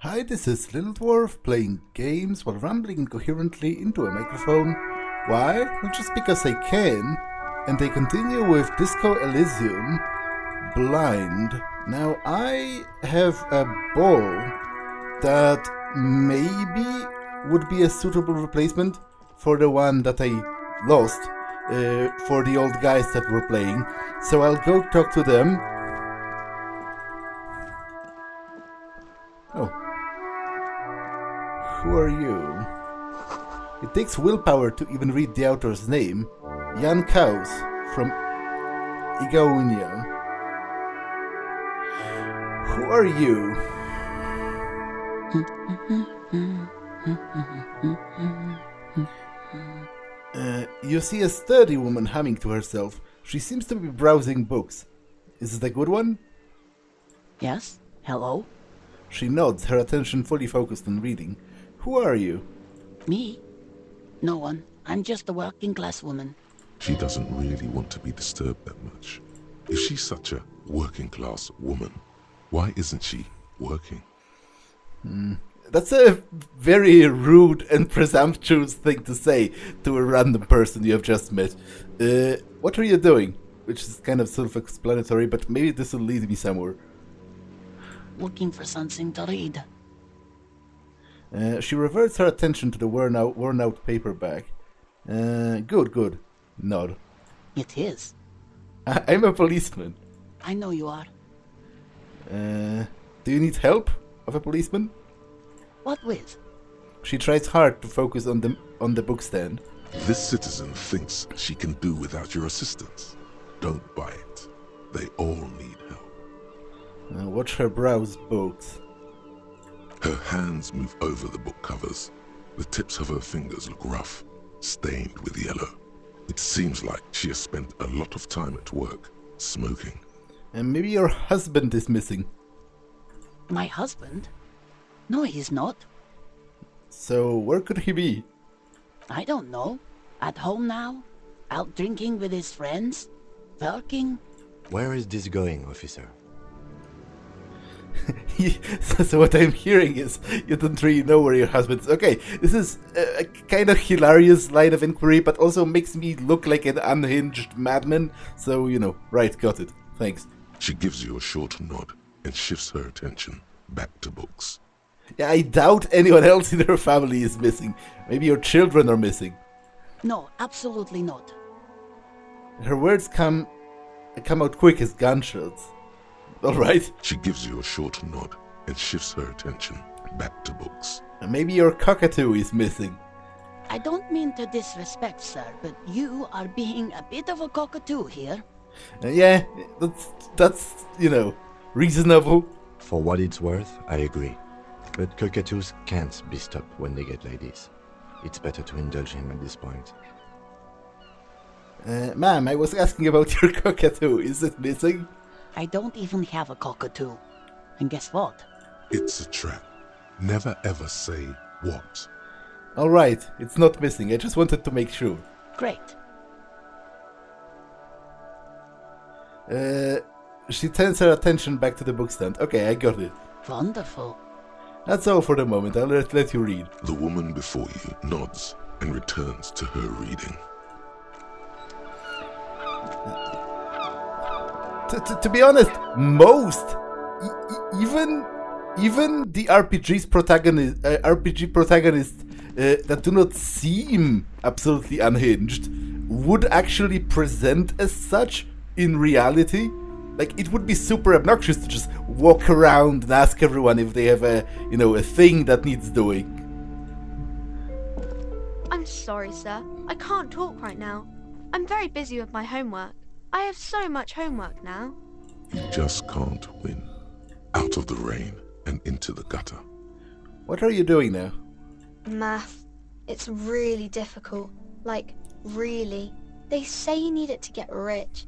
Hi, this is Little Dwarf playing games while rambling incoherently into a microphone. Why? Well, just because I can. And they continue with Disco Elysium, Blind. Now, I have a ball that maybe would be a suitable replacement for the one that I lost for the old guys that were playing. So I'll go talk to them. Oh. Who are you? It takes willpower to even read the author's name. Jan Kaus from Igaunia. Who are you? You see a sturdy woman humming to herself. She seems to be browsing books. Is it a good one? Yes? Hello? She nods, her attention fully focused on reading. Who are you? Me? No one. I'm just a working class woman. She doesn't really want to be disturbed that much. If she's such a working class woman, why isn't she working? That's a very rude and presumptuous thing to say to a random person you have just met. What are you doing? Which is kind of self-explanatory, but maybe this will lead me somewhere. Looking for something to read. She reverts her attention to the worn-out paperback. Good. Nod. It is. I'm a policeman. I know you are. Do you need help of a policeman? What with? She tries hard to focus on the bookstand. This citizen thinks she can do without your assistance. Don't buy it. They all need help. Watch her browse books. Her hands move over the book covers. The tips of her fingers look rough, stained with yellow. It seems like she has spent a lot of time at work, smoking. And maybe your husband is missing. My husband? No, he's not. So where could he be? I don't know. At home now? Out drinking with his friends? Working? Where is this going, officer? So what I'm hearing is you don't really know where your husband is. Okay, this is a kind of hilarious line of inquiry, but also makes me look like an unhinged madman. So, right, got it. Thanks. She gives you a short nod and shifts her attention back to books. Yeah, I doubt anyone else in her family is missing. Maybe your children are missing. No, absolutely not. Her words come out quick as gunshots. All right. She gives you a short nod and shifts her attention back to books. Maybe your cockatoo is missing. I don't mean to disrespect, sir, but you are being a bit of a cockatoo here. Yeah, that's reasonable. For what it's worth, I agree. But cockatoos can't be stopped when they get like this. It's better to indulge him at this point. Ma'am, I was asking about your cockatoo. Is it missing? I don't even have a cockatoo. And guess what? It's a trap. Never ever say what. Alright, it's not missing. I just wanted to make sure. Great. She turns her attention back to the bookstand. Okay, I got it. Wonderful. That's all for the moment. I'll let you read. The woman before you nods and returns to her reading. To be honest, most, even the RPG protagonists that do not seem absolutely unhinged would actually present as such in reality. Like, it would be super obnoxious to just walk around and ask everyone if they have a thing that needs doing. I'm sorry, sir. I can't talk right now. I'm very busy with my homework. I have so much homework now. You just can't win. Out of the rain and into the gutter. What are you doing now? Math. It's really difficult. Like, really. They say you need it to get rich.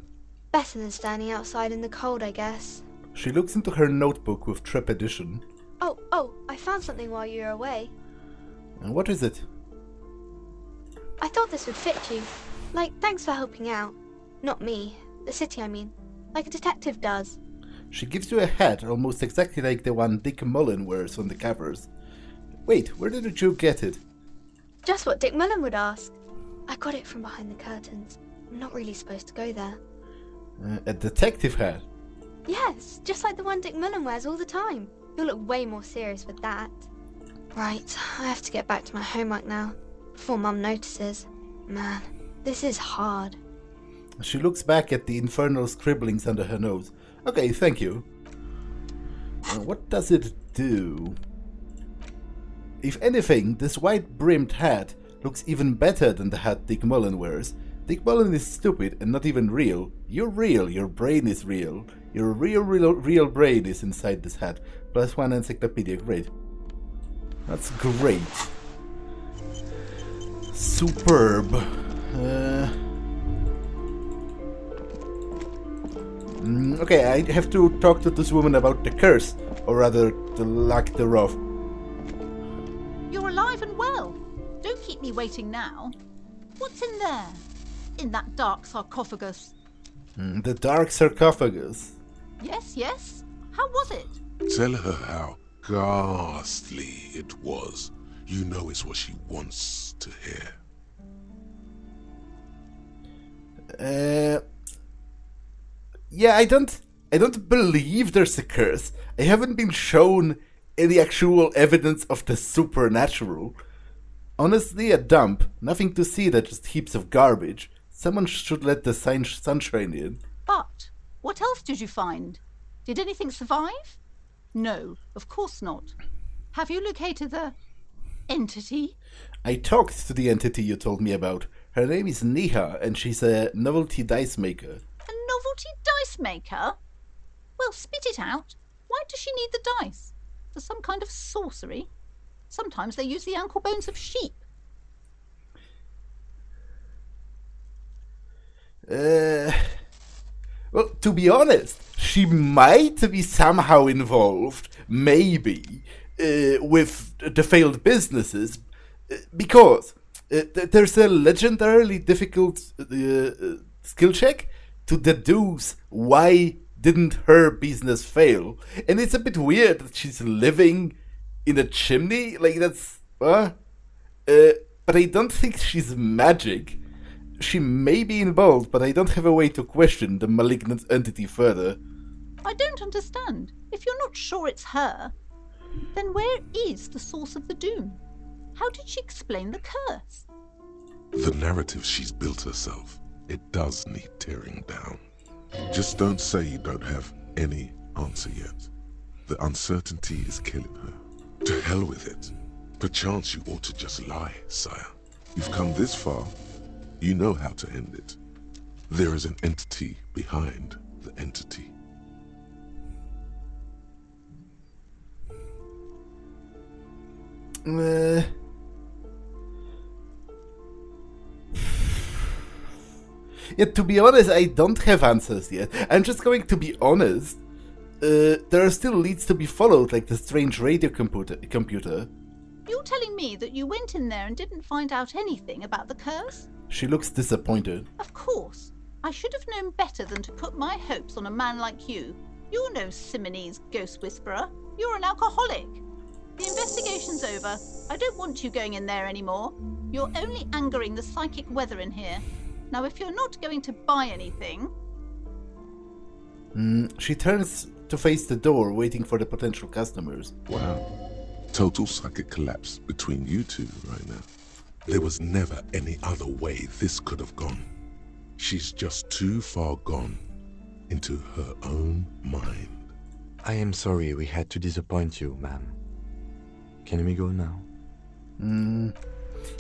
Better than standing outside in the cold, I guess. She looks into her notebook with trepidation. Oh, I found something while you were away. And what is it? I thought this would fit you. Like, thanks for helping out. Not me. The city, I mean. Like a detective does. She gives you a hat almost exactly like the one Dick Mullen wears on the covers. Wait, where did you get it? Just what Dick Mullen would ask. I got it from behind the curtains. I'm not really supposed to go there. A detective hat? Yes, just like the one Dick Mullen wears all the time. You'll look way more serious with that. Right, I have to get back to my homework now, before Mum notices. Man, this is hard. She looks back at the infernal scribblings under her nose. Okay, thank you. What does it do? If anything, this white-brimmed hat looks even better than the hat Dick Mullen wears. Dick Mullen is stupid and not even real. You're real, your brain is real. Your real brain is inside this hat. +1 encyclopedia, great. That's great. Superb. Okay, I have to talk to this woman about the curse, or rather, the lack thereof. You're alive and well. Don't keep me waiting now. What's in there? In that dark sarcophagus? The dark sarcophagus. Yes, yes. How was it? Tell her how ghastly it was. You know it's what she wants to hear. Yeah, I don't believe there's a curse. I haven't been shown any actual evidence of the supernatural. Honestly, a dump. Nothing to see, that just heaps of garbage. Someone should let the sunshine in. But what else did you find? Did anything survive? No, of course not. Have you located the entity? I talked to the entity you told me about. Her name is Neha, and she's a novelty dice maker. A novelty dice maker? Well, spit it out. Why does she need the dice? For some kind of sorcery? Sometimes they use the ankle bones of sheep. Well, to be honest, she might be somehow involved, maybe, with the failed businesses, because there's a legendarily difficult skill check to deduce why didn't her business fail. And it's a bit weird that she's living in a chimney, like that's... but I don't think she's magic. She may be involved, but I don't have a way to question the malignant entity further. I don't understand. If you're not sure it's her, then where is the source of the doom? How did she explain the curse? The narrative she's built herself, it does need tearing down. Just don't say you don't have any answer yet. The uncertainty is killing her. To hell with it. Perchance you ought to just lie, sire. You've come this far. You know how to end it. There is an entity behind the entity. Yeah, to be honest, I don't have answers yet. I'm just going to be honest. There are still leads to be followed, like the strange radio computer. You're telling me that you went in there and didn't find out anything about the curse? She looks disappointed. Of course. I should have known better than to put my hopes on a man like you. You're no Simonese ghost whisperer. You're an alcoholic. The investigation's over. I don't want you going in there anymore. You're only angering the psychic weather in here. Now, if you're not going to buy anything... She turns to face the door, waiting for the potential customers. Wow. Total psychic collapse between you two right now. There was never any other way this could have gone. She's just too far gone into her own mind. I am sorry we had to disappoint you, ma'am. Can we go now?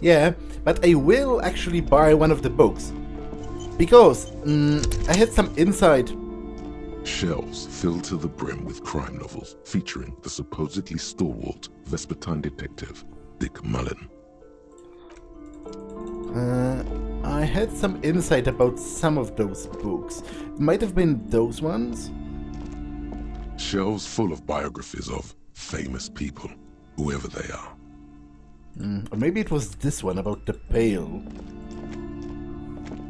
Yeah, but I will actually buy one of the books. Because I had some insight. Shelves filled to the brim with crime novels featuring the supposedly stalwart Vespertine detective, Dick Mullen. I had some insight about some of those books. It might have been those ones. Shelves full of biographies of famous people, whoever they are. Or maybe it was this one about the Pale.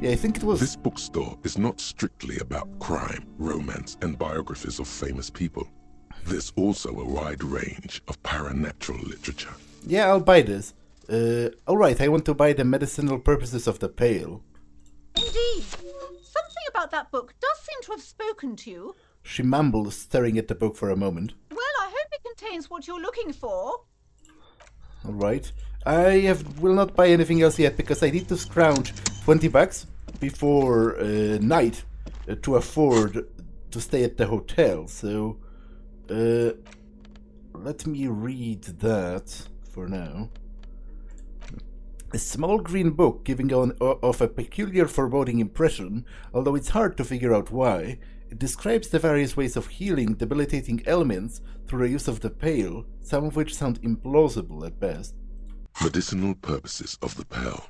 Yeah, I think it was... This bookstore is not strictly about crime, romance, and biographies of famous people. There's also a wide range of paranatural literature. Yeah, I'll buy this. Alright, I want to buy the medicinal purposes of the pail. Indeed. Something about that book does seem to have spoken to you. She mumbles, staring at the book for a moment. Well, I hope it contains what you're looking for. Alright. Will not buy anything else yet because I need to scrounge $20 before night to afford to stay at the hotel. So, let me read that for now. A small green book giving off a peculiar foreboding impression, although it's hard to figure out why. It describes the various ways of healing debilitating ailments through the use of the pail, some of which sound implausible at best. Medicinal purposes of the pail.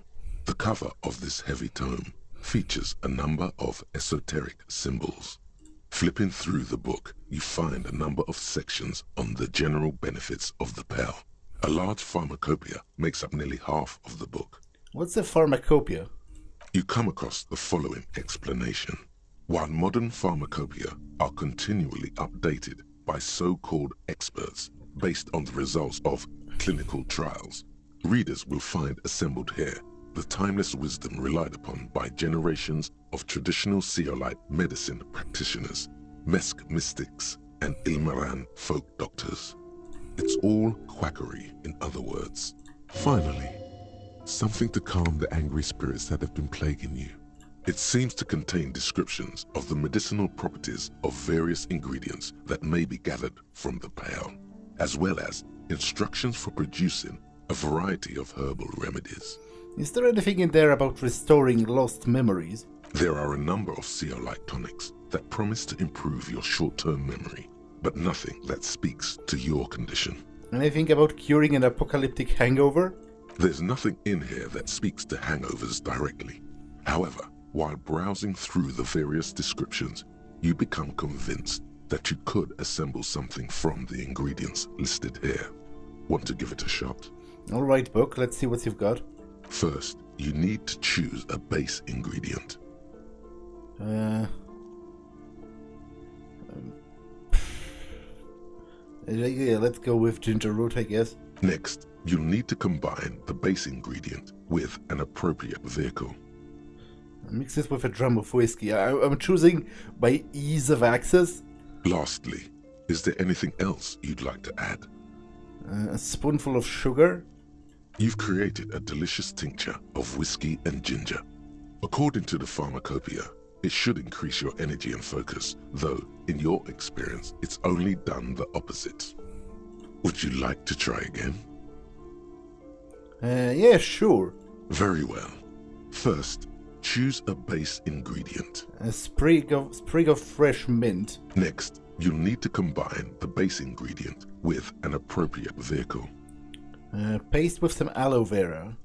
The cover of this heavy tome features a number of esoteric symbols. Flipping through the book, you find a number of sections on the general benefits of the pail. A large pharmacopoeia makes up nearly half of the book. What's a pharmacopoeia? You come across the following explanation. While modern pharmacopoeia are continually updated by so-called experts based on the results of clinical trials, readers will find assembled here the timeless wisdom relied upon by generations of traditional Seolite medicine practitioners, Mesk mystics, and Ilmaran folk doctors. It's all quackery, in other words. Finally, something to calm the angry spirits that have been plaguing you. It seems to contain descriptions of the medicinal properties of various ingredients that may be gathered from the pail, as well as instructions for producing a variety of herbal remedies. Is there anything in there about restoring lost memories? There are a number of Seolite tonics that promise to improve your short-term memory, but nothing that speaks to your condition. Anything about curing an apocalyptic hangover? There's nothing in here that speaks to hangovers directly. However, while browsing through the various descriptions, you become convinced that you could assemble something from the ingredients listed here. Want to give it a shot? Alright, book, let's see what you've got. First, you need to choose a base ingredient. Yeah, let's go with ginger root, I guess. Next, you'll need to combine the base ingredient with an appropriate vehicle. Mix this with a drum of whiskey. I'm choosing by ease of access. Lastly, is there anything else you'd like to add? A spoonful of sugar. You've created a delicious tincture of whiskey and ginger. According to the pharmacopoeia, it should increase your energy and focus, though in your experience, it's only done the opposite. Would you like to try again? Yeah, sure. Very well. First, choose a base ingredient. A sprig of fresh mint. Next, you'll need to combine the base ingredient with an appropriate vehicle. Paste with some aloe vera.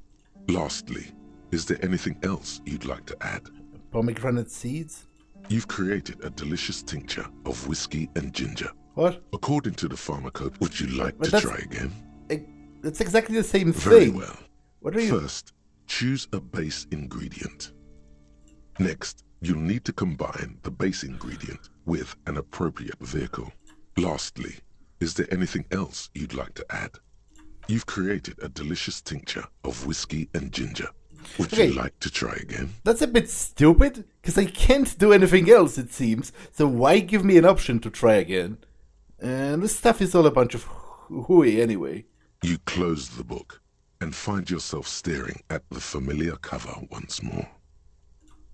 Lastly, is there anything else you'd like to add? Pomegranate seeds. You've created a delicious tincture of whiskey and ginger. What? According to the pharmacopoeia, would you like to try again? That's exactly the same Very thing. well. What are you... First, choose a base ingredient. Next, you'll need to combine the base ingredient with an appropriate vehicle. Lastly, is there anything else you'd like to add? You've created a delicious tincture of whiskey and ginger. Would you like to try again? That's a bit stupid, because I can't do anything else, it seems, so why give me an option to try again? And this stuff is all a bunch of hooey anyway. You close the book and find yourself staring at the familiar cover once more.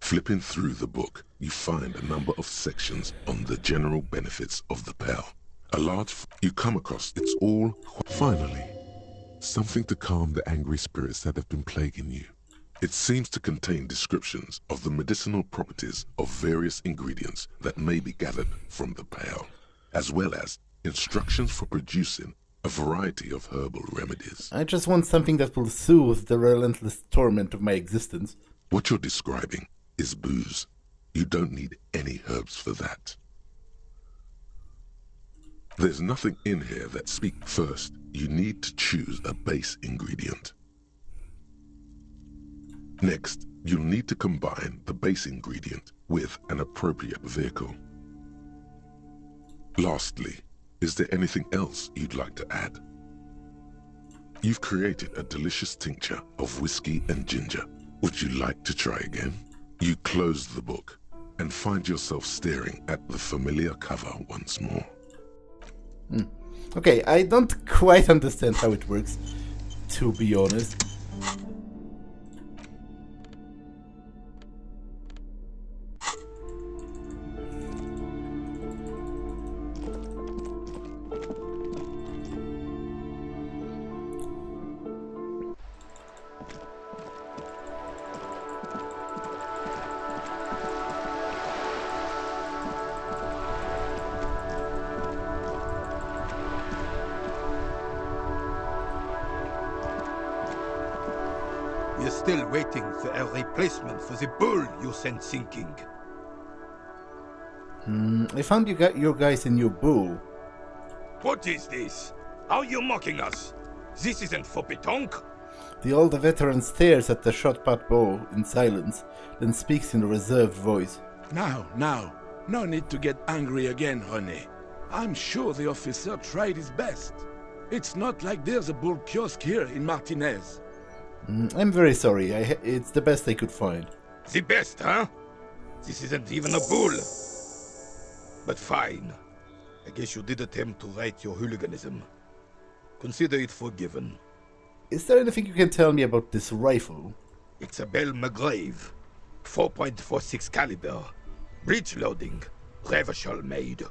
Flipping through the book, you find a number of sections on the general benefits of the pail. You come across, it's all... Finally, something to calm the angry spirits that have been plaguing you. It seems to contain descriptions of the medicinal properties of various ingredients that may be gathered from the pail, as well as instructions for producing a variety of herbal remedies. I just want something that will soothe the relentless torment of my existence. What you're describing is booze. You don't need any herbs for that. There's nothing in here that speaks. First, you need to choose a base ingredient. Next, You'll need to combine the base ingredient with an appropriate vehicle. Lastly, is there anything else you'd like to add? You've created a delicious tincture of whiskey and ginger. Would you like to try again? You close the book and find yourself staring at the familiar cover once more. Okay, I don't quite understand how it works, to be honest. You're still waiting for a replacement for the bull you sent sinking. I found you got your guys a new bull. What is this? Are you mocking us? This isn't for pétanque. The older veteran stares at the shot-put bow in silence, then speaks in a reserved voice. Now, no need to get angry again, Rene. I'm sure the officer tried his best. It's not like there's a bull kiosk here in Martinez. I'm very sorry, it's the best I could find. The best, huh? This isn't even a bull. But fine. I guess you did attempt to right your hooliganism. Consider it forgiven. Is there anything you can tell me about this rifle? It's a Bell McGrave. 4.46 caliber. Breech loading. Revachol made.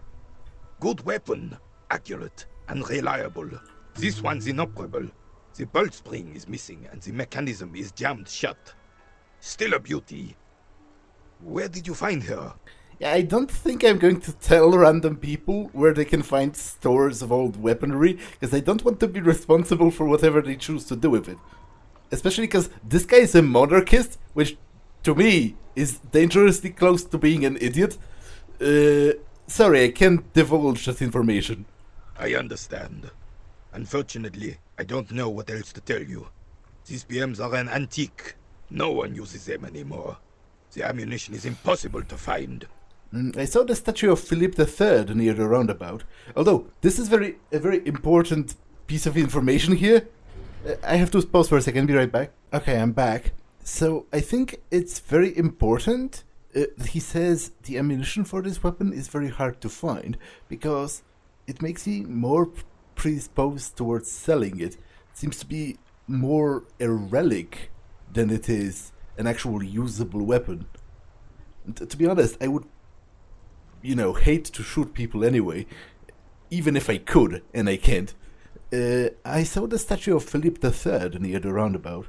Good weapon. Accurate and reliable. This one's inoperable. The bolt spring is missing and the mechanism is jammed shut. Still a beauty. Where did you find her? Yeah, I don't think I'm going to tell random people where they can find stores of old weaponry, because I don't want to be responsible for whatever they choose to do with it. Especially because this guy is a monarchist, which to me is dangerously close to being an idiot. Sorry, I can't divulge that information. I understand. Unfortunately, I don't know what else to tell you. These BMs are an antique. No one uses them anymore. The ammunition is impossible to find. I saw the statue of Philip III near the roundabout. Although, this is a very important piece of information here. I have to pause for a second, be right back. Okay, I'm back. So, I think it's very important. He says the ammunition for this weapon is very hard to find, because it makes me more predisposed towards selling it. It seems to be more a relic than it is an actual usable weapon. To be honest, I would, hate to shoot people anyway, even if I could, and I can't. I saw the statue of Philip III near the roundabout.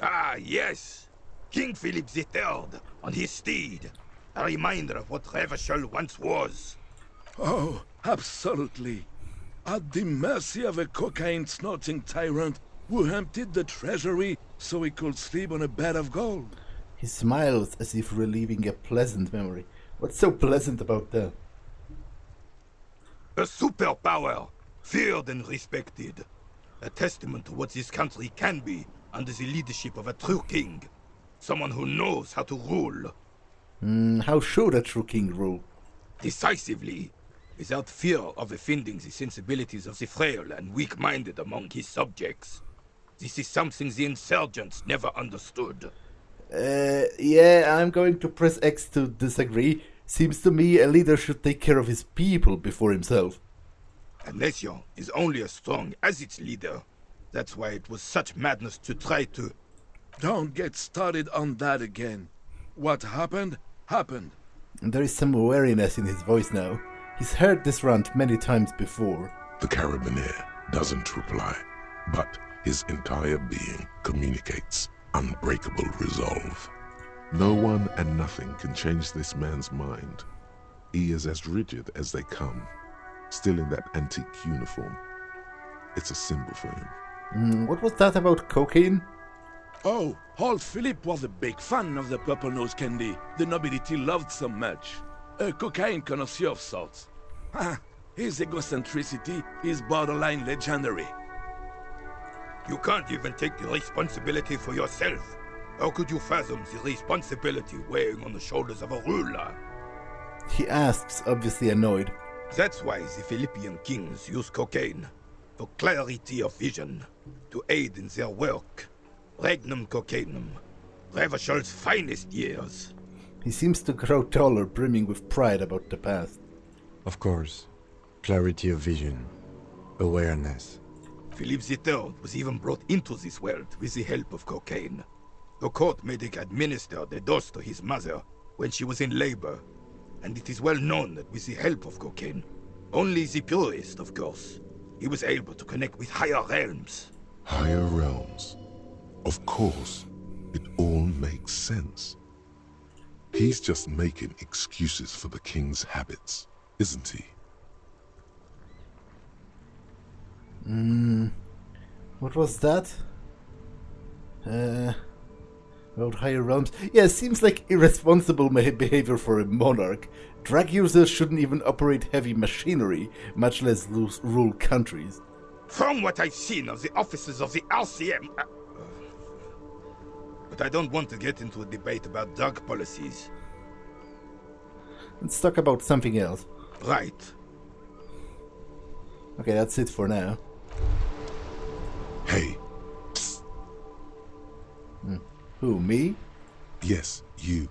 Ah, yes. King Philip III on his steed. A reminder of what Revachol once was. Oh, absolutely. At the mercy of a cocaine-snorting tyrant who emptied the treasury so he could sleep on a bed of gold. He smiles as if reliving a pleasant memory. What's so pleasant about that? A superpower, feared and respected. A testament to what this country can be under the leadership of a true king. Someone who knows how to rule. How should a true king rule? Decisively, without fear of offending the sensibilities of the frail and weak-minded among his subjects. This is something the insurgents never understood. Yeah, I'm going to press X to disagree. Seems to me a leader should take care of his people before himself. A nation is only as strong as its leader. That's why it was such madness to try to... Don't get started on that again. What happened, happened. And there is some wariness in his voice now. He's heard this rant many times before. The carabiner doesn't reply, but his entire being communicates unbreakable resolve. No one and nothing can change this man's mind. He is as rigid as they come, still in that antique uniform. It's a symbol for him. What was that about cocaine? Oh, old Philip was a big fan of the purple nose candy the nobility loved so much. A cocaine connoisseur of sorts. His egocentricity is borderline legendary. You can't even take the responsibility for yourself. How could you fathom the responsibility weighing on the shoulders of a ruler? He asks, obviously annoyed. That's why the Philippian kings use cocaine, for clarity of vision, to aid in their work. Regnum cocainum, Revachel's finest years. He seems to grow taller, brimming with pride about the past. Of course. Clarity of vision. Awareness. Philippe III was even brought into this world with the help of cocaine. The court made him administer the dose to his mother when she was in labor, and it is well known that with the help of cocaine, only the purest, of course, he was able to connect with higher realms. Higher realms. Of course, it all makes sense. He's just making excuses for the king's habits, isn't he? What was that? About higher realms? Yeah, seems like irresponsible behavior for a monarch. Drug users shouldn't even operate heavy machinery, much less rule countries. From what I've seen of the officers of the RCM... But I don't want to get into a debate about drug policies. Let's talk about something else. Right. Okay, that's it for now. Hey. Psst. Who, me? Yes, you.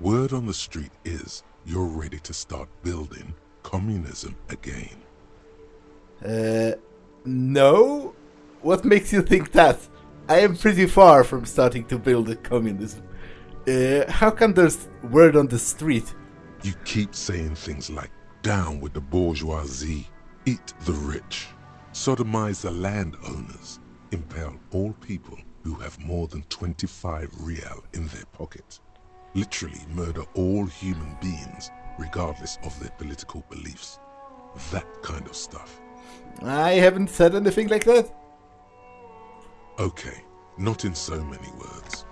Word on the street is you're ready to start building communism again. No? What makes you think that? I am pretty far from starting to build a communism. How come there's word on the street? You keep saying things like, down with the bourgeoisie, eat the rich, sodomize the landowners, impale all people who have more than 25 real in their pocket, literally murder all human beings regardless of their political beliefs. That kind of stuff. I haven't said anything like that. Okay, not in so many words,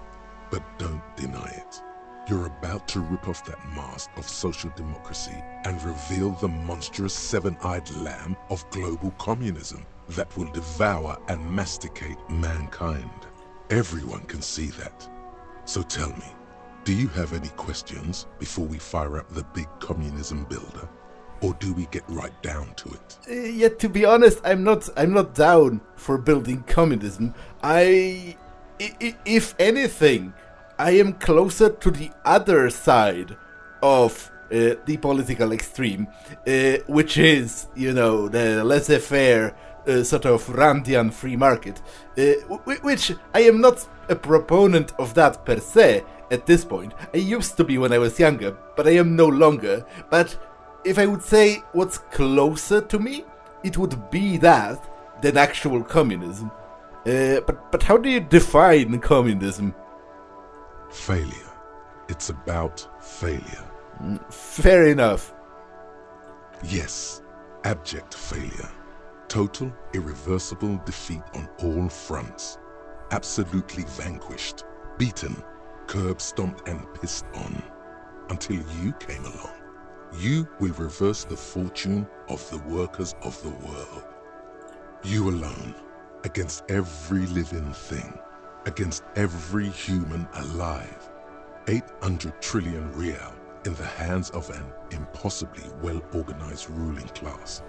but don't deny it. You're about to rip off that mask of social democracy and reveal the monstrous seven-eyed lamb of global communism that will devour and masticate mankind. Everyone can see that. So tell me, do you have any questions before we fire up the big communism builder? Or do we get right down to it? Yet to be honest, I'm not down for building communism. If anything, I am closer to the other side of the political extreme, which is, the laissez-faire sort of Randian free market, which I am not a proponent of that per se at this point. I used to be when I was younger, but I am no longer. But if I would say what's closer to me, it would be that than actual communism. But how do you define communism? Failure. It's about failure. Fair enough. Yes, abject failure. Total, irreversible defeat on all fronts. Absolutely vanquished, beaten, curb-stomped and pissed on. Until you came along. You will reverse the fortune of the workers of the world. You alone, against every living thing, against every human alive. 800 trillion real in the hands of an impossibly well-organized ruling class.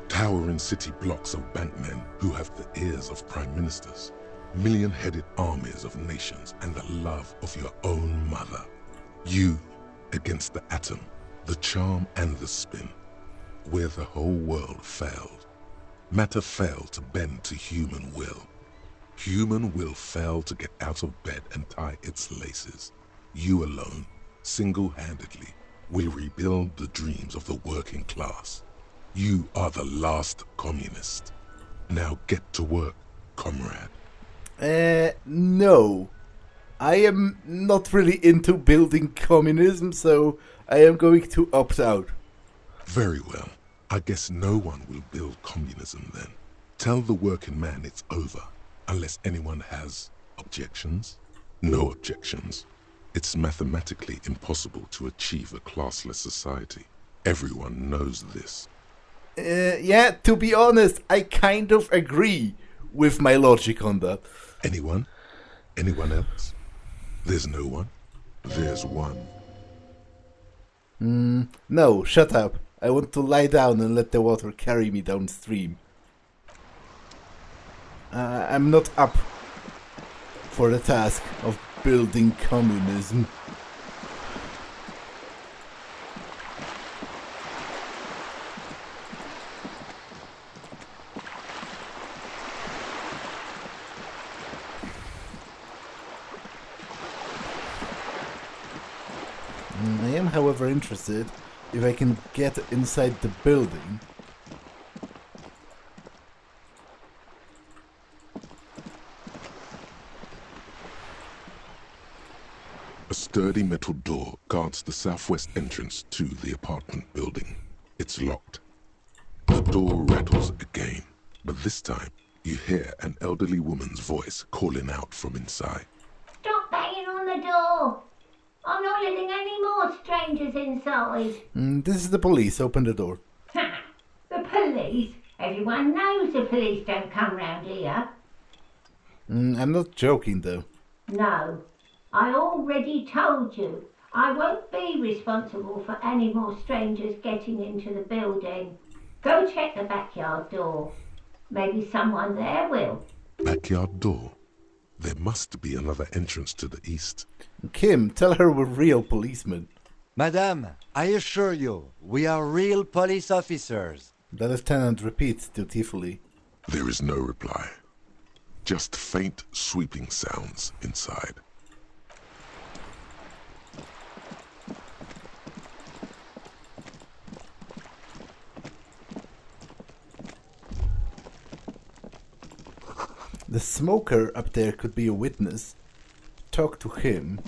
Towering city blocks of bankmen who have the ears of prime ministers. Million-headed armies of nations and the love of your own mother. You against the atom, the charm and the spin, where the whole world failed. Matter failed to bend to human will. Human will failed to get out of bed and tie its laces. You alone, single-handedly, will rebuild the dreams of the working class. You are the last communist. Now get to work, comrade. No. I am not really into building communism, so I am going to opt out. Very well. I guess no one will build communism then. Tell the working man it's over, unless anyone has objections. No objections. It's mathematically impossible to achieve a classless society. Everyone knows this. Yeah, to be honest, I kind of agree with my logic on that. Anyone? Anyone else? There's no one. There's one. No, shut up. I want to lie down and let the water carry me downstream. I'm not up for the task of building communism. I am, however, interested if I can get inside the building. A sturdy metal door guards the southwest entrance to the apartment building. It's locked. The door rattles again, but this time you hear an elderly woman's voice calling out from inside. Stop banging on the door! I'm not letting any more strangers inside. This is the police. Open the door. Ha! The police? Everyone knows the police don't come round here. I'm not joking, though. No, I already told you. I won't be responsible for any more strangers getting into the building. Go check the backyard door. Maybe someone there will. Backyard door? There must be another entrance to the east. Kim, tell her we're real policemen. Madame, I assure you, we are real police officers. The lieutenant repeats dutifully. There is no reply. Just faint, sweeping sounds inside. The smoker up there could be a witness. Talk to him.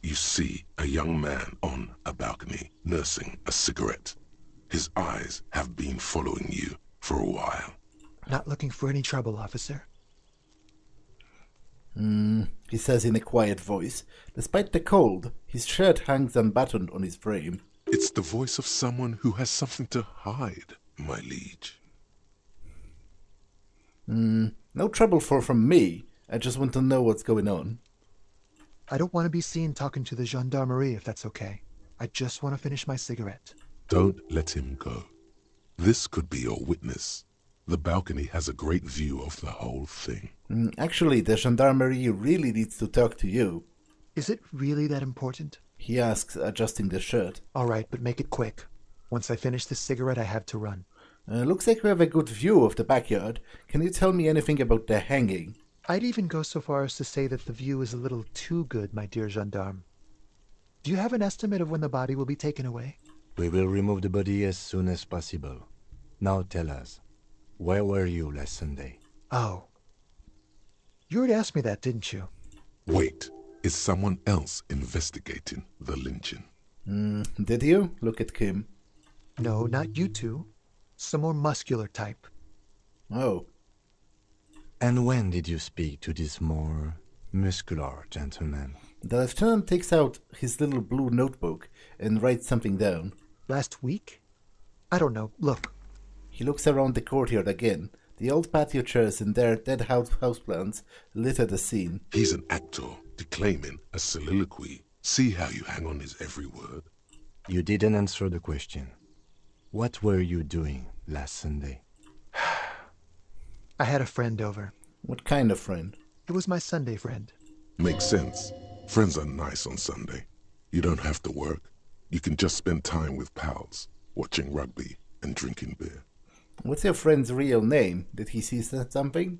You see a young man on a balcony nursing a cigarette. His eyes have been following you for a while. Not looking for any trouble, officer. He says in a quiet voice. Despite the cold, his shirt hangs unbuttoned on his frame. It's the voice of someone who has something to hide, my liege. No trouble from me. I just want to know what's going on. I don't want to be seen talking to the gendarmerie, if that's okay. I just want to finish my cigarette. Don't let him go. This could be your witness. The balcony has a great view of the whole thing. Actually, the gendarmerie really needs to talk to you. Is it really that important? He asks, adjusting the shirt. All right, but make it quick. Once I finish this cigarette, I have to run. Looks like we have a good view of the backyard. Can you tell me anything about the hanging? I'd even go so far as to say that the view is a little too good, my dear gendarme. Do you have an estimate of when the body will be taken away? We will remove the body as soon as possible. Now tell us, where were you last Sunday? Oh. You already asked me that, didn't you? Wait, is someone else investigating the lynching? Did you? Look at Kim. No, not you two. Some more muscular type. Oh. And when did you speak to this more muscular gentleman? The lieutenant takes out his little blue notebook and writes something down. Last week? I don't know. Look. He looks around the courtyard again. The old patio chairs and their dead houseplants litter the scene. He's an actor, declaiming a soliloquy. See how you hang on his every word? You didn't answer the question. What were you doing last Sunday? I had a friend over. What kind of friend? It was my Sunday friend. Makes sense. Friends are nice on Sunday. You don't have to work. You can just spend time with pals, watching rugby and drinking beer. What's your friend's real name? Did he see something?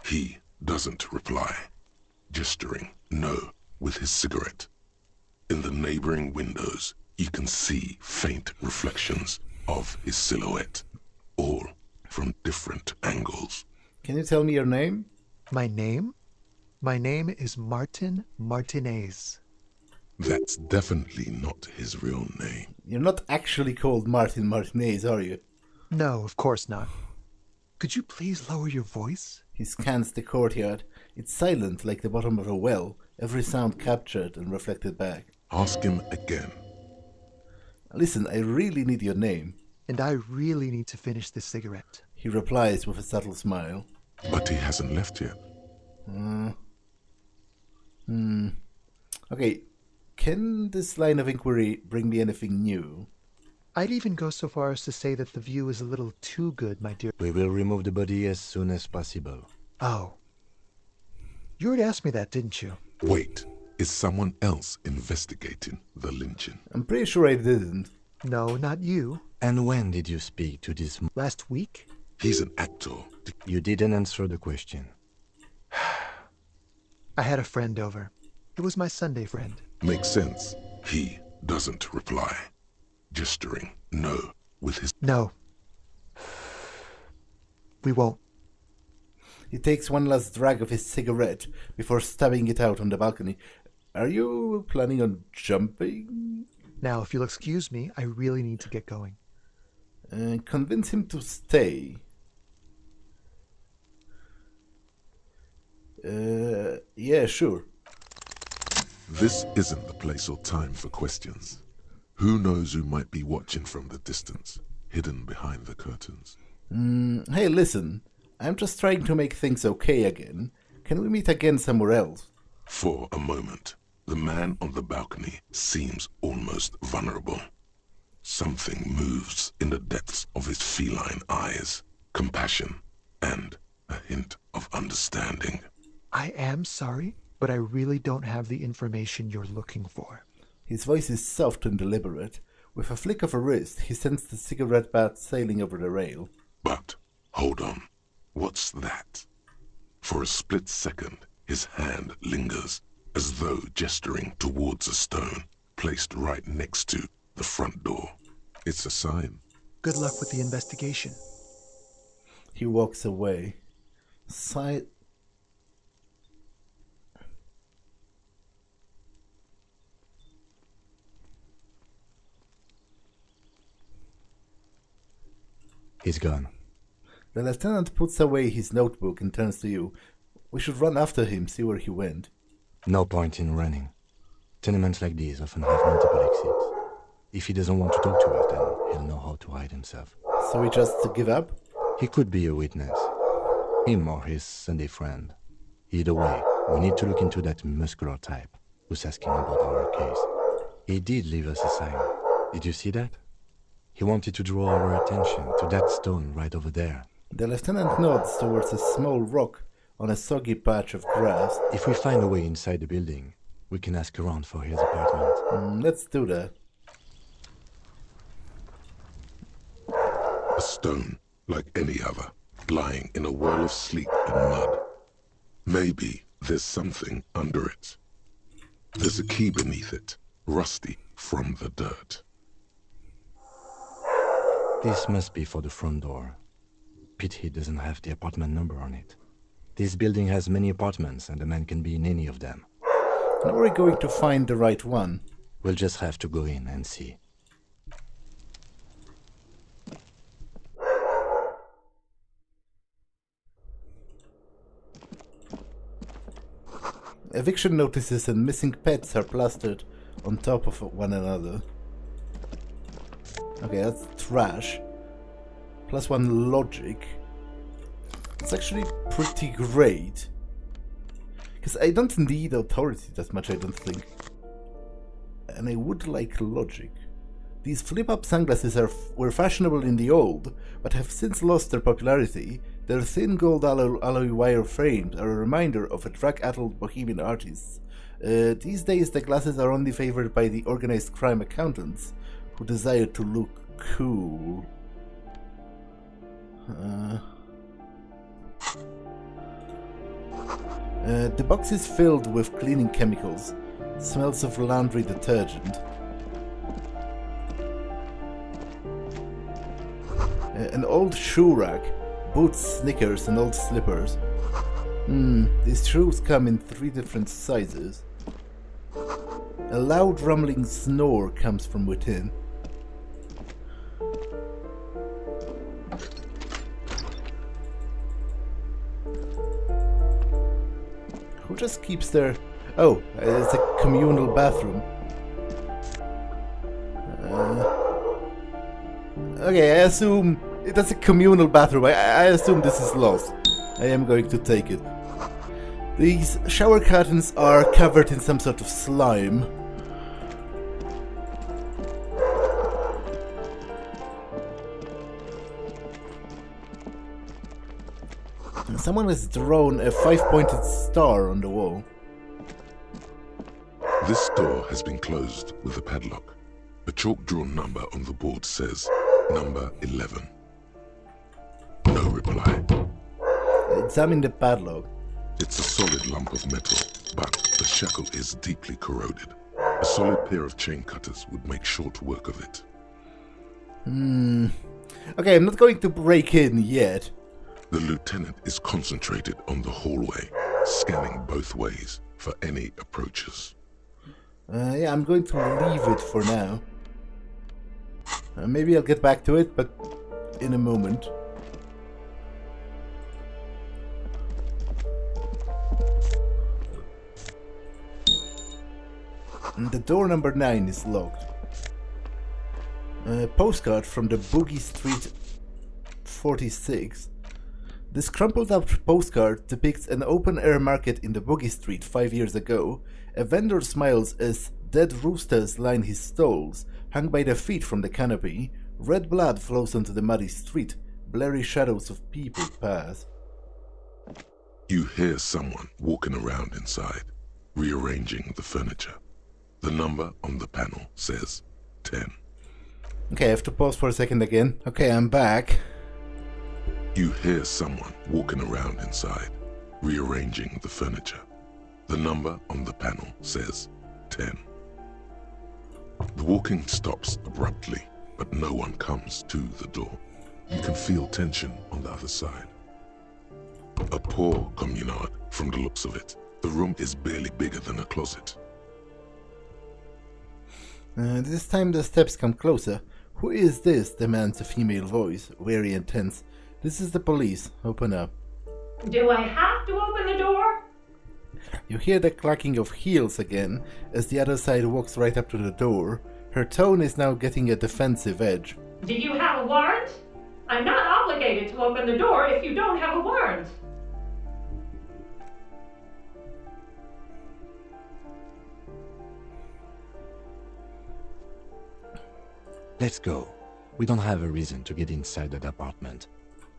He doesn't reply, gesturing no with his cigarette. In the neighboring windows, you can see faint reflections of his silhouette, all from different angles. Can you tell me your name? My name? My name is Martin Martinez. That's definitely not his real name. You're not actually called Martin Martinez, are you? No, of course not. Could you please lower your voice? He scans the courtyard. It's silent like the bottom of a well, every sound captured and reflected back. Ask him again. Listen, I really need your name. And I really need to finish this cigarette. He replies with a subtle smile. But he hasn't left yet. Okay, can this line of inquiry bring me anything new? I'd even go so far as to say that the view is a little too good, my dear. We will remove the body as soon as possible. Oh. You already asked me that, didn't you? Wait, is someone else investigating the lynching? I'm pretty sure I didn't. No, not you. And when did you speak to this... Last week? He's an actor. You didn't answer the question. I had a friend over. It was my Sunday friend. Makes sense. He doesn't reply. Gesturing no with his... No. We won't. He takes one last drag of his cigarette before stabbing it out on the balcony. Are you planning on jumping? Now, if you'll excuse me, I really need to get going. Convince him to stay. Yeah, sure. This isn't the place or time for questions. Who knows who might be watching from the distance, hidden behind the curtains? Hey, listen. I'm just trying to make things okay again. Can we meet again somewhere else? For a moment, the man on the balcony seems almost vulnerable. Something moves in the depths of his feline eyes. Compassion and a hint of understanding. I am sorry, but I really don't have the information you're looking for. His voice is soft and deliberate. With a flick of a wrist, he sends the cigarette butt sailing over the rail. But, hold on. What's that? For a split second, his hand lingers, as though gesturing towards a stone placed right next to the front door. It's a sign. Good luck with the investigation. He walks away. He's gone. The lieutenant puts away his notebook and turns to you. We should run after him, see where he went. No point in running. Tenements like these often have multiple exits. If he doesn't want to talk to us, then he'll know how to hide himself. So we just give up? He could be a witness. Him or his Sunday friend. Either way, we need to look into that muscular type who's asking about our case. He did leave us a sign. Did you see that? He wanted to draw our attention to that stone right over there. The lieutenant nods towards a small rock on a soggy patch of grass. If we find a way inside the building, we can ask around for his apartment. Let's do that. A stone, like any other, lying in a whirl of sleep and mud. Maybe there's something under it. There's a key beneath it, rusty from the dirt. This must be for the front door. Pity doesn't have the apartment number on it. This building has many apartments, and the man can be in any of them. How are we going to find the right one? We'll just have to go in and see. Eviction notices and missing pets are plastered on top of one another. Okay, that's trash. +1 logic. It's actually pretty great. Because I don't need authority that much, I don't think. And I would like logic. These flip-up sunglasses were fashionable in the old, but have since lost their popularity. Their thin gold alloy wire frames are a reminder of a drug-addled bohemian artists. These days the glasses are only favored by the organized crime accountants, who desire to look cool. The box is filled with cleaning chemicals. Smells of laundry detergent. An old shoe rack. Boots, sneakers, and old slippers. These shoes come in 3 different sizes. A loud rumbling snore comes from within. Who just keeps their... Oh, it's a communal bathroom. Okay, I assume... That's a communal bathroom. I assume this is lost. I am going to take it. These shower curtains are covered in some sort of slime. Someone has drawn a 5-pointed star on the wall. This door has been closed with a padlock. A chalk-drawn number on the board says number 11. No reply. Examine the padlock. It's a solid lump of metal, but the shackle is deeply corroded. A solid pair of chain cutters would make short work of it. Okay, I'm not going to break in yet. The lieutenant is concentrated on the hallway, scanning both ways for any approaches. Yeah, I'm going to leave it for now. Maybe I'll get back to it, but in a moment. And the door number 9 is locked. A postcard from the Boogie Street 46. This crumpled up postcard depicts an open-air market in the Boogie Street 5 years ago. A vendor smiles as dead roosters line his stalls, hung by the feet from the canopy. Red blood flows onto the muddy street. Blurry shadows of people pass. You hear someone walking around inside, rearranging the furniture. The number on the panel says 10. Okay, I have to pause for a second again. Okay, I'm back. You hear someone walking around inside, rearranging the furniture. The number on the panel says 10. The walking stops abruptly, but no one comes to the door. You can feel tension on the other side. A poor communard, from the looks of it. The room is barely bigger than a closet. This time the steps come closer. Who is this? Demands a female voice, wary and tense. This is the police. Open up. Do I have to open the door? You hear the clacking of heels again as the other side walks right up to the door. Her tone is now getting a defensive edge. Do you have a warrant? I'm not obligated to open the door if you don't have a warrant. Let's go. We don't have a reason to get inside that apartment.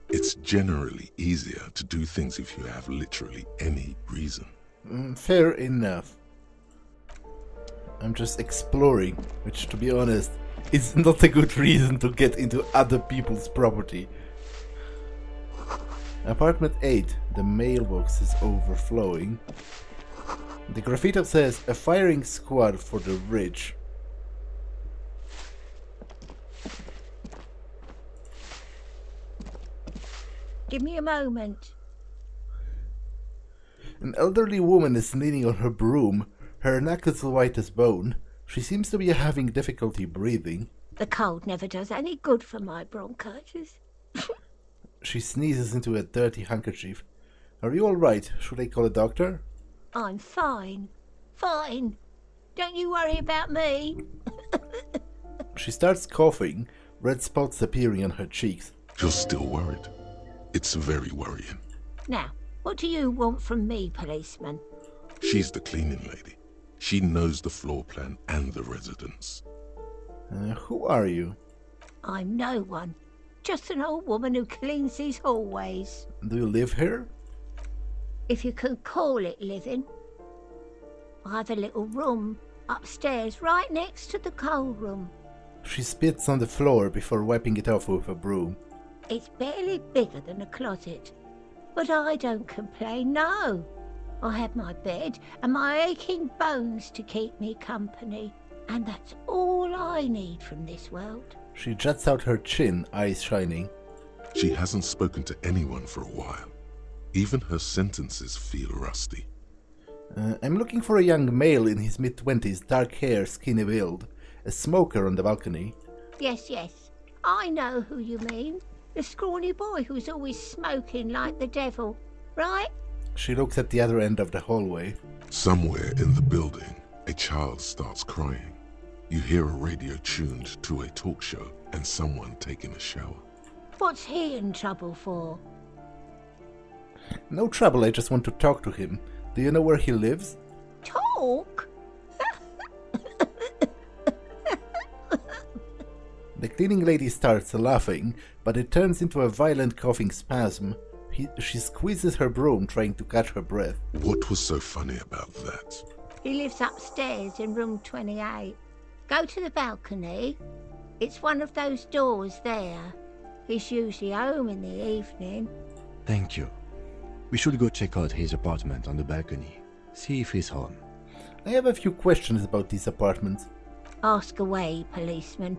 It's generally easier to do things if you have literally any reason. Fair enough. I'm just exploring, which, to be honest, is not a good reason to get into other people's property. Apartment 8. The mailbox is overflowing. The graffiti says, a firing squad for the rich. Give me a moment. An elderly woman is leaning on her broom, her neck is white as bone. She seems to be having difficulty breathing. The cold never does any good for my bronchitis. She sneezes into a dirty handkerchief. Are you alright? Should I call a doctor? I'm fine. Fine. Don't you worry about me. She starts coughing, red spots appearing on her cheeks. You're still worried. It's very worrying. Now, what do you want from me, policeman? She's the cleaning lady. She knows the floor plan and the residence. Who are you? I'm no one. Just an old woman who cleans these hallways. Do you live here? If you can call it living. I have a little room upstairs right next to the coal room. She spits on the floor before wiping it off with a broom. It's barely bigger than a closet. But I don't complain, no. I have my bed and my aching bones to keep me company. And that's all I need from this world. She juts out her chin, eyes shining. She hasn't spoken to anyone for a while. Even her sentences feel rusty. I'm looking for a young male in his mid-20s, dark hair, skinny build. A smoker on the balcony. Yes, I know who you mean. The scrawny boy who's always smoking like the devil, right? She looks at the other end of the hallway. Somewhere in the building, a child starts crying. You hear a radio tuned to a talk show and someone taking a shower. What's he in trouble for? No trouble, I just want to talk to him. Do you know where he lives? Talk? The cleaning lady starts laughing, but it turns into a violent coughing spasm. She squeezes her broom, trying to catch her breath. What was so funny about that? He lives upstairs in room 28. Go to the balcony. It's one of those doors there. He's usually home in the evening. Thank you. We should go check out his apartment on the balcony. See if he's home. I have a few questions about these apartments. Ask away, policeman.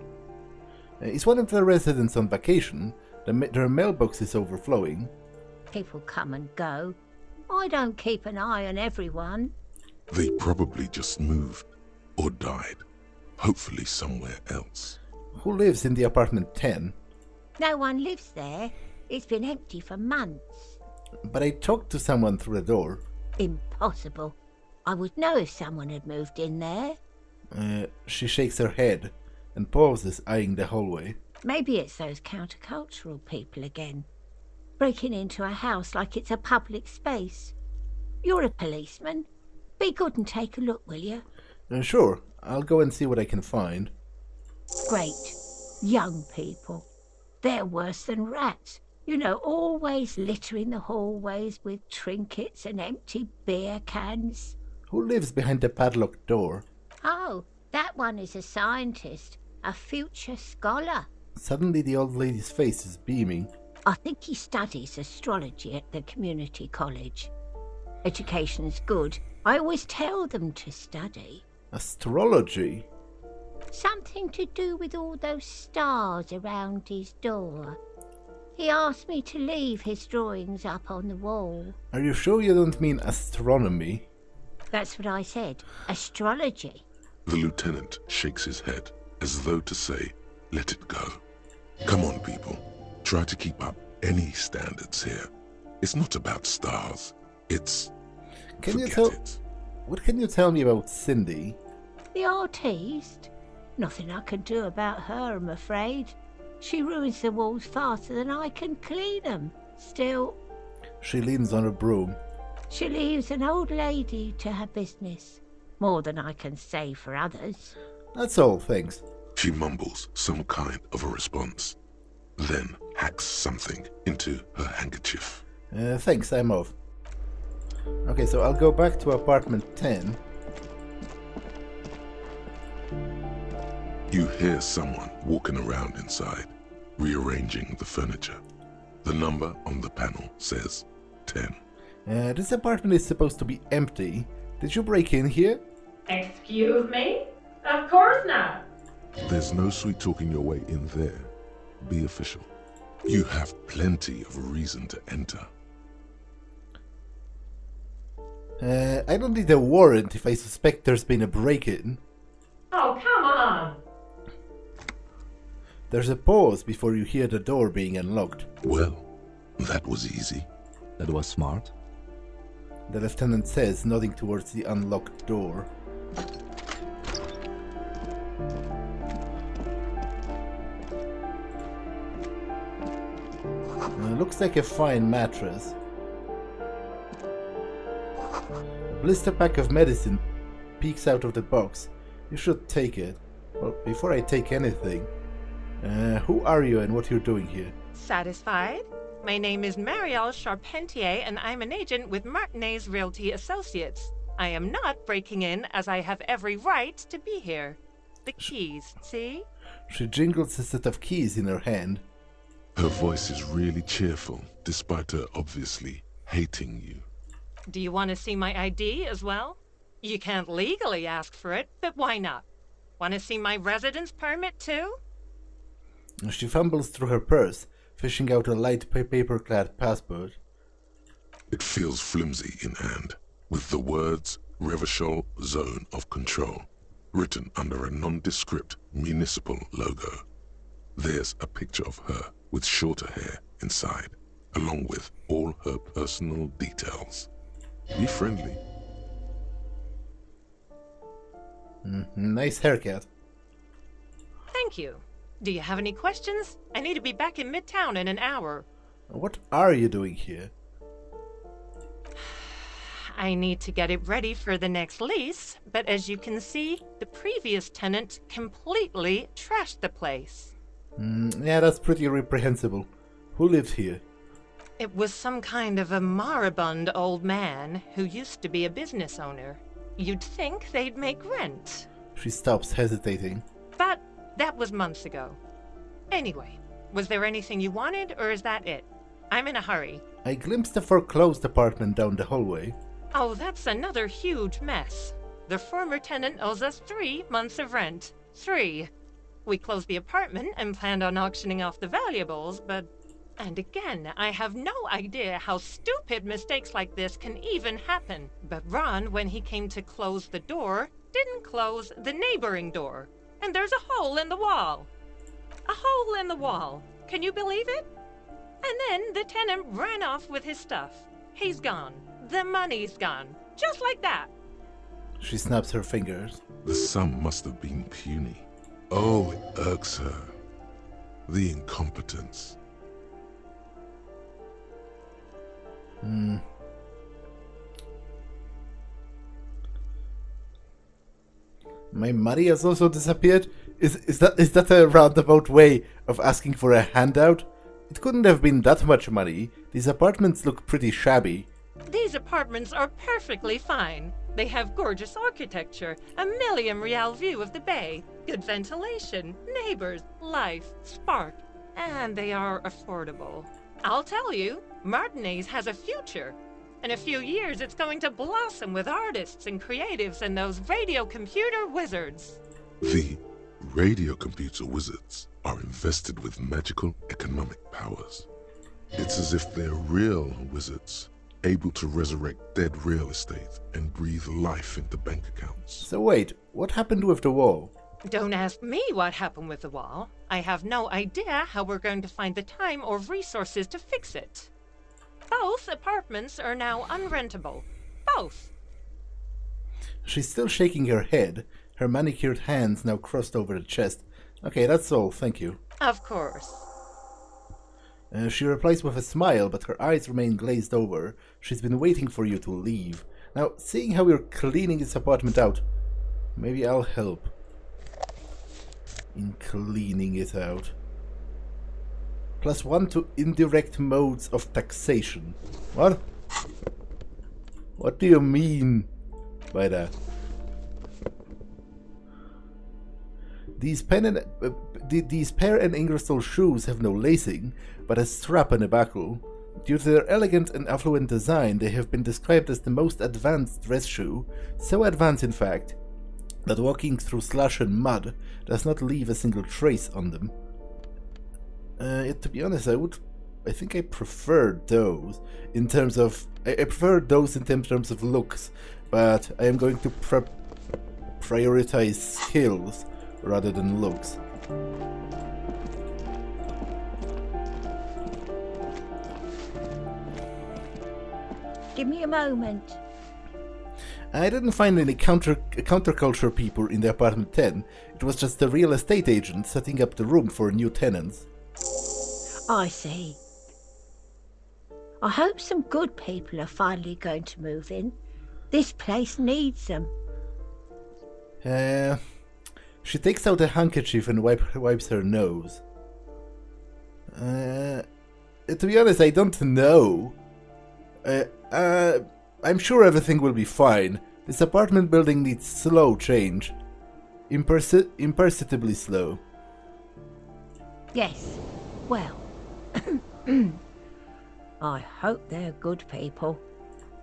Is one of the residents on vacation? Their mailbox is overflowing. People come and go. I don't keep an eye on everyone. They probably just moved or died. Hopefully somewhere else. Who lives in the apartment 10? No one lives there. It's been empty for months. But I talked to someone through the door. Impossible. I would know if someone had moved in there. She shakes her head and pauses, eyeing the hallway. Maybe it's those countercultural people again, breaking into a house like it's a public space. You're a policeman. Be good and take a look, will you? Sure, I'll go and see what I can find. Great. Young people. They're worse than rats. You know, always littering the hallways with trinkets and empty beer cans. Who lives behind the padlocked door? Oh, that one is a scientist, a future scholar. Suddenly the old lady's face is beaming. I think he studies astrology at the community college. Education's good. I always tell them to study. Astrology? Something to do with all those stars around his door. He asked me to leave his drawings up on the wall. Are you sure you don't mean astronomy? That's what I said. Astrology. The lieutenant shakes his head, as though to say, let it go. Come on, people. Try to keep up any standards here. It's not about stars. It's... What can you tell me about Cindy? The artiste? Nothing I can do about her, I'm afraid. She ruins the walls faster than I can clean them. Still... She leans on her broom. She leaves an old lady to her business. More than I can say for others. That's all, thanks. She mumbles some kind of a response, then hacks something into her handkerchief. Thanks, I'm off. Okay, so I'll go back to apartment 10. You hear someone walking around inside, rearranging the furniture. The number on the panel says 10. This apartment is supposed to be empty. Did you break in here? Excuse me? Of course not. There's no sweet talking your way in there. Be official. You have plenty of reason to enter. I don't need a warrant if I suspect there's been a break-in. Oh, come on. There's a pause before you hear the door being unlocked. Well, that was easy. That was smart. The lieutenant says, nodding towards the unlocked door. Looks like a fine mattress. A blister pack of medicine peeks out of the box. You should take it. Well, before I take anything, who are you and what you're doing here? Satisfied? My name is Marielle Charpentier, and I'm an agent with Martinez Realty Associates. I am not breaking in, as I have every right to be here. The keys, see? She jingles a set of keys in her hand. Her voice is really cheerful, despite her obviously hating you. Do you want to see my ID as well? You can't legally ask for it, but why not? Want to see my residence permit too? She fumbles through her purse, fishing out a light paper-clad passport. It feels flimsy in hand, with the words Revachol Zone of Control written under a nondescript municipal logo. There's a picture of her with shorter hair inside, along with all her personal details. Be friendly. Nice haircut. Thank you. Do you have any questions? I need to be back in Midtown in an hour. What are you doing here? I need to get it ready for the next lease, but as you can see, the previous tenant completely trashed the place. Yeah, that's pretty reprehensible. Who lives here? It was some kind of a moribund old man who used to be a business owner. You'd think they'd make rent. She stops, hesitating. But that was months ago. Anyway, was there anything you wanted, or is that it? I'm in a hurry. I glimpsed the foreclosed apartment down the hallway. Oh, that's another huge mess. The former tenant owes us 3 months of rent. 3. We closed the apartment and planned on auctioning off the valuables, but... And again, I have no idea how stupid mistakes like this can even happen. But Ron, when he came to close the door, didn't close the neighboring door. And there's a hole in the wall. A hole in the wall. Can you believe it? And then the tenant ran off with his stuff. He's gone. The money's gone. Just like that. She snaps her fingers. The sum must have been puny. Oh, it irks her. The incompetence. My money has also disappeared? Is that a roundabout way of asking for a handout? It couldn't have been that much money. These apartments look pretty shabby. These apartments are perfectly fine. They have gorgeous architecture, a million-real view of the bay, good ventilation, neighbors, life, spark, and they are affordable. I'll tell you, Martinez has a future. In a few years, it's going to blossom with artists and creatives and those radio computer wizards. The radio computer wizards are invested with magical economic powers. It's as if they're real wizards, able to resurrect dead real estate and breathe life into bank accounts. So wait, what happened with the wall? Don't ask me what happened with the wall. I have no idea how we're going to find the time or resources to fix it. Both apartments are now unrentable. Both. She's still shaking her head, her manicured hands now crossed over the chest. Okay, that's all, thank you. Of course. She replies with a smile, but her eyes remain glazed over. She's been waiting for you to leave. Now, seeing how you're cleaning this apartment out, maybe I'll help in cleaning it out. +1 to indirect modes of taxation. What? What do you mean by that? These pear and Ingersoll shoes have no lacing, but a strap and a buckle. Due to their elegant and affluent design, they have been described as the most advanced dress shoe, so advanced in fact, that walking through slush and mud does not leave a single trace on them. To be honest, I think I prefer those in terms of... I prefer those in terms of looks, but I am going to prioritize skills rather than looks. Give me a moment. I didn't find any counterculture people in the apartment 10. It was just the real estate agent setting up the room for new tenants. I see. I hope some good people are finally going to move in. This place needs them. She takes out a handkerchief and wipes her nose. To be honest, I don't know. I'm sure everything will be fine. This apartment building needs slow change. Imperceptibly slow. Yes. Well. I hope they're good people.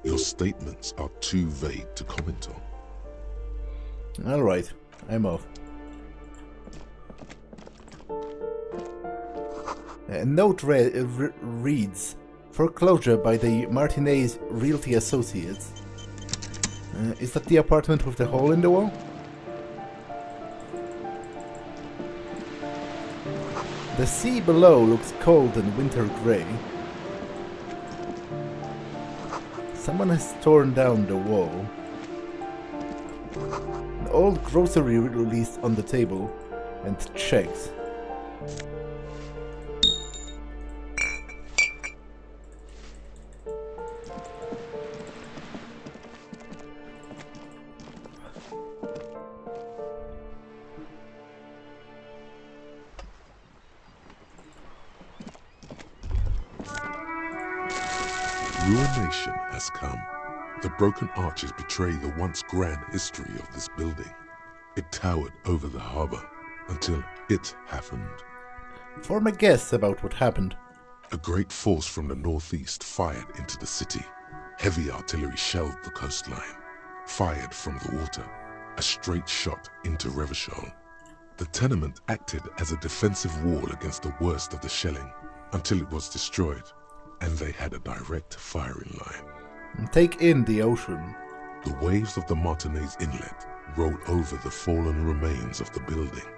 Your statements are too vague to comment on. Alright, I'm off. A note reads, foreclosure by the Martinez Realty Associates. Is that the apartment with the hole in the wall? The sea below looks cold and winter grey. Someone has torn down the wall. An old grocery released on the table and checks. Ruination has come. The broken arches betray the once grand history of this building. It towered over the harbor until it happened. Form a guess about what happened. A great force from the northeast fired into the city. Heavy artillery shelled the coastline. Fired from the water. A straight shot into Revachol. The tenement acted as a defensive wall against the worst of the shelling until it was destroyed, and they had a direct firing line. Take in the ocean. The waves of the Martinez Inlet rolled over the fallen remains of the building.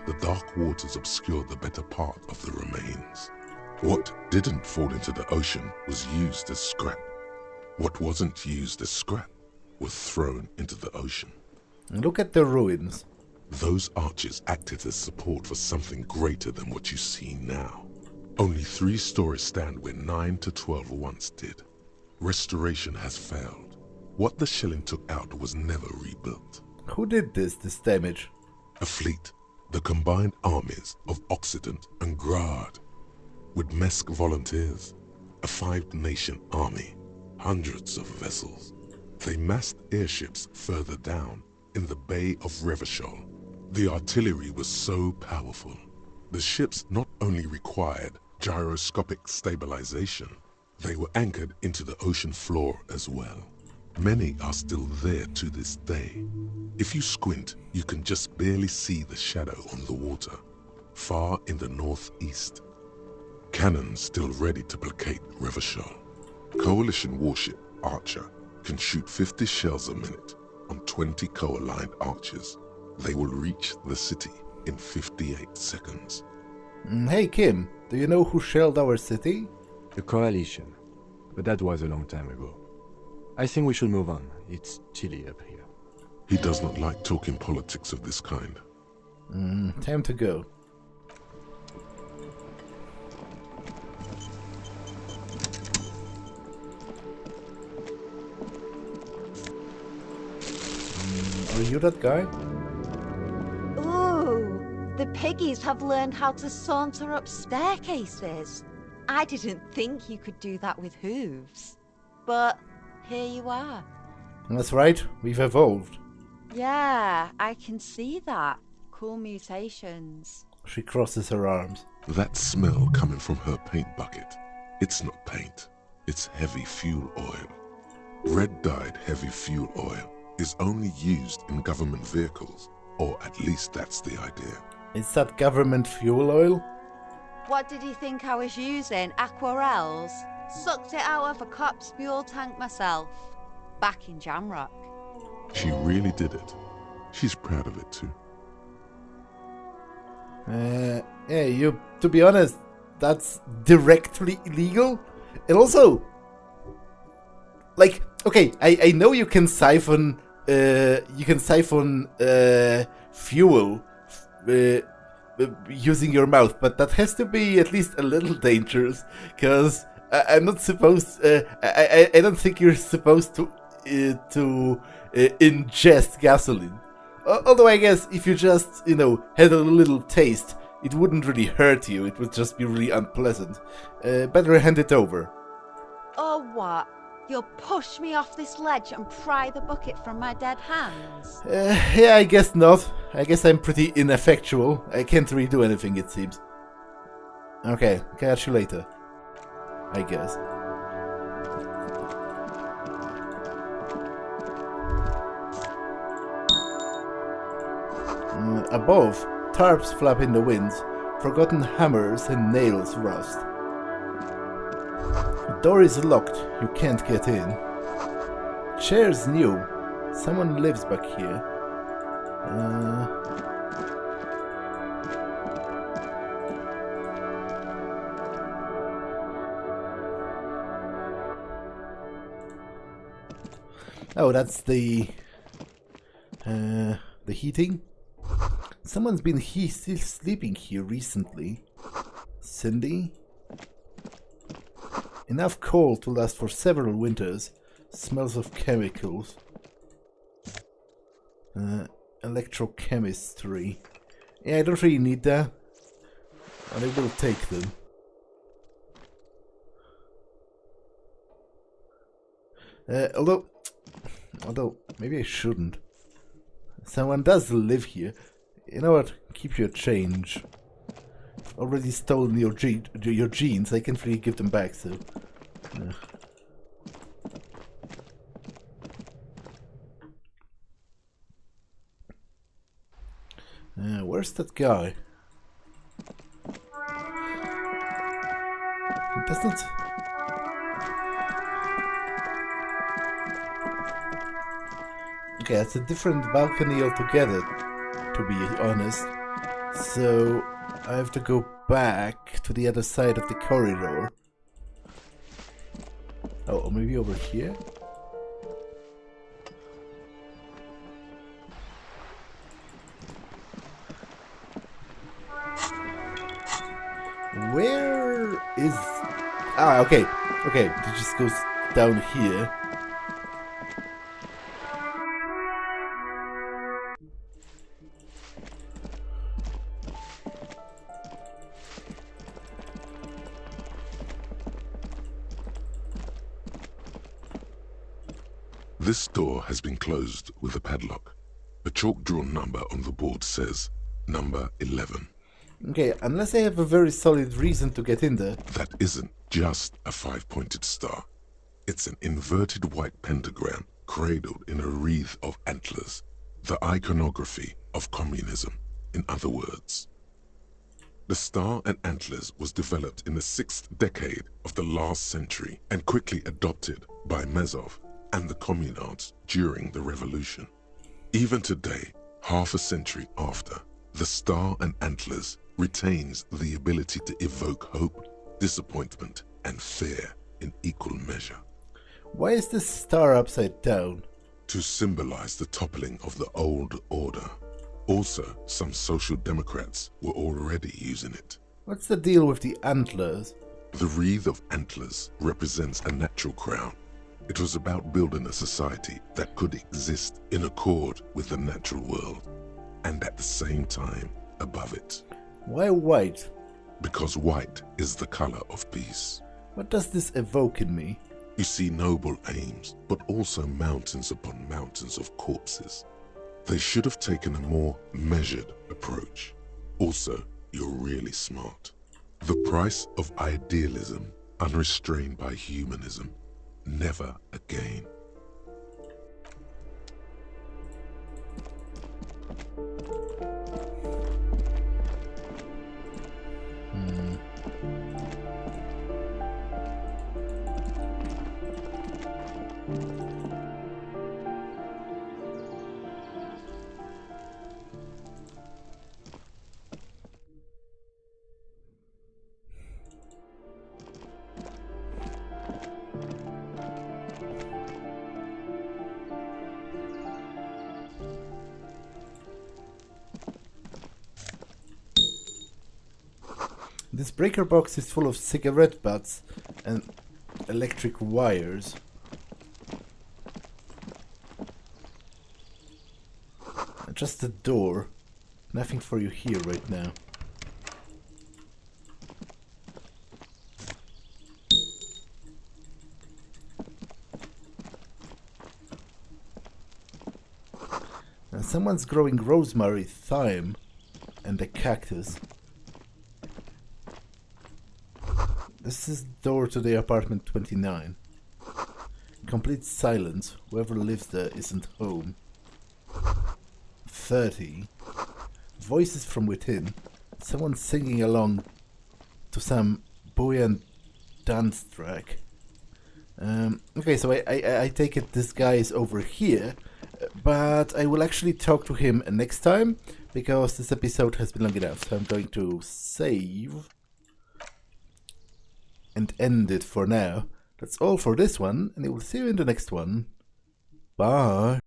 The dark waters obscured the better part of the remains. What didn't fall into the ocean was used as scrap. What wasn't used as scrap was thrown into the ocean. Look at the ruins. Those arches acted as support for something greater than what you see now. Only 3 stories stand where 9 to 12 once did. Restoration has failed. What the shelling took out was never rebuilt. Who did this damage? A fleet, the combined armies of Occident and Grad, with Mesk volunteers, a 5-nation army, hundreds of vessels. They massed airships further down in the Bay of Revachol. The artillery was so powerful. The ships not only required gyroscopic stabilization, they were anchored into the ocean floor as well. Many are still there to this day. If you squint, you can just barely see the shadow on the water, far in the northeast. Cannons still ready to placate Revachol. Coalition warship Archer can shoot 50 shells a minute on 20 co-aligned archers. They will reach the city in 58 seconds. Hey Kim, do you know who shelled our city? The Coalition. But that was a long time ago. I think we should move on. It's chilly up here. He does not like talking politics of this kind. Time to go. Are you that guy? Ooh, the piggies have learned how to saunter up staircases. I didn't think you could do that with hooves. But here you are. That's right, we've evolved. Yeah, I can see that. Cool mutations. She crosses her arms. That smell coming from her paint bucket. It's not paint, it's heavy fuel oil. Red-dyed heavy fuel oil is only used in government vehicles, or at least that's the idea. Is that government fuel oil? What did you think I was using? Aquarels? Sucked it out of a cop's fuel tank myself. Back in Jamrock. She really did it. She's proud of it too. Yeah, to be honest, that's directly illegal. And also, like, okay, I know you can siphon fuel using your mouth, but that has to be at least a little dangerous, because I'm not supposed. I don't think you're supposed to ingest gasoline. Although I guess if you just had a little taste, it wouldn't really hurt you. It would just be really unpleasant. Better hand it over. Oh what? You'll push me off this ledge and pry the bucket from my dead hands? Yeah, I guess not. I guess I'm pretty ineffectual. I can't really do anything, it seems. Okay, catch you later. I guess. Above, tarps flap in the winds. Forgotten hammers and nails rust. Door is locked, you can't get in. Chair's new. Someone lives back here. Oh, that's the heating? Someone's been still sleeping here recently. Cindy? Enough coal to last for several winters. Smells of chemicals. Electrochemistry. Yeah, I don't really need that. But I will take them. Although, maybe I shouldn't. Someone does live here. You know what? Keep your change. Already stolen your jeans. I can't really give them back, so... where's that guy? It doesn't... Okay, it's a different balcony altogether, to be honest. So, I have to go back to the other side of the corridor. Oh, or maybe over here? Where is... Ah, okay. Okay, it just goes down here. This door has been closed with a padlock. A chalk-drawn number on the board says number 11. Okay, unless I have a very solid reason to get in there. That isn't just a 5-pointed star. It's an inverted white pentagram cradled in a wreath of antlers. The iconography of communism, in other words. The star and antlers was developed in the 6th decade of the last century and quickly adopted by Mazov and the communards during the revolution. Even today, half a century after, the star and antlers retains the ability to evoke hope, disappointment, and fear in equal measure. Why is this star upside down? To symbolize the toppling of the old order. Also, some social democrats were already using it. What's the deal with the antlers? The wreath of antlers represents a natural crown. It was about building a society that could exist in accord with the natural world, and at the same time above it. Why white? Because white is the color of peace. What does this evoke in me? You see noble aims, but also mountains upon mountains of corpses. They should have taken a more measured approach. Also, you're really smart. The price of idealism, unrestrained by humanism. Never again. This breaker box is full of cigarette butts and electric wires. Just a door. Nothing for you here right now. Now someone's growing rosemary, thyme, and a cactus. This is the door to the apartment 29. Complete silence. Whoever lives there isn't home. 30. Voices from within. Someone singing along to some buoyant dance track. Okay, so I take it this guy is over here, but I will actually talk to him next time, because this episode has been long enough, so I'm going to save and end it for now. That's all for this one, and I will see you in the next one. Bye!